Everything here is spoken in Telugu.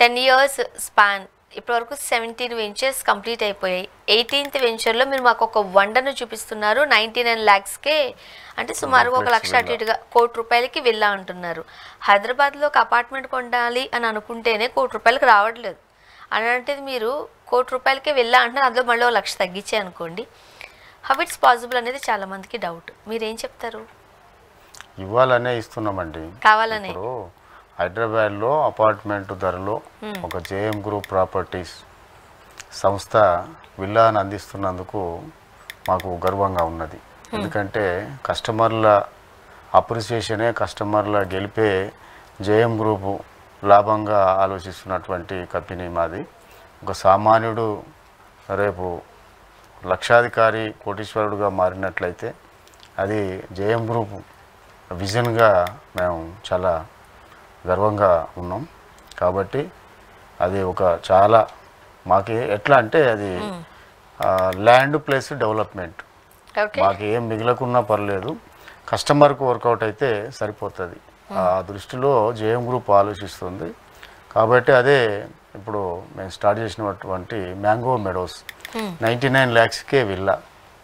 10 ఇయర్స్ స్పాన్, ఇప్పటివరకు 17 వెంచర్స్ కంప్లీట్ అయిపోయాయి. 18th వెంచర్లో మీరు మాకు ఒక వండర్ను చూపిస్తున్నారు. 99 lakhsకే, అంటే సుమారు 1 లక్ష అటు ఇటుగా ₹1,00,00,000కి విల్లా అంటున్నారు. హైదరాబాద్లో ఒక అపార్ట్మెంట్ కొనాలి అని అనుకుంటేనే ₹1,00,00,000కి రావట్లేదు. అలాంటిది మీరు ₹1,00,00,000కే విల్లా అంటున్నారు, అందులో మళ్ళీ 1 లక్ష తగ్గించే అనుకోండి. హౌ ఇట్స్ పాసిబుల్ అనేది చాలా మందికి డౌట్. మీరేం చెప్తారు? ఇవ్వాలనే ఇస్తున్నామండి. కావాలనే ఇప్పుడు హైదరాబాద్లో అపార్ట్మెంట్ ధరలో ఒక జేఎం గ్రూప్ ప్రాపర్టీస్ సంస్థ విల్లాను అందిస్తున్నందుకు మాకు గర్వంగా ఉన్నది. ఎందుకంటే కస్టమర్ల అప్రిసియేషనే కస్టమర్ల గెలిపే జేఎం గ్రూపు లాభంగా ఆలోచిస్తున్నటువంటి కంపెనీ మాది. ఒక సామాన్యుడు రేపు లక్షాధికారి కోటీశ్వరుడుగా మారినట్లయితే అది జేఎం గ్రూప్ విజన్గా మేము చాలా గర్వంగా ఉన్నాం. కాబట్టి అది ఒక చాలా మాకు ఎట్లా అంటే అది ల్యాండ్ ప్లస్ డెవలప్మెంట్. మాకు ఏం మిగలకున్నా పర్లేదు, కస్టమర్కు వర్కౌట్ అయితే సరిపోతుంది. ఆ దృష్టిలో జేఎం గ్రూప్ ఆలోచిస్తుంది. కాబట్టి అదే ఇప్పుడు మేము స్టార్ట్ చేసినటువంటి మ్యాంగో మెడోస్ 99 lakhsకే విల్లా.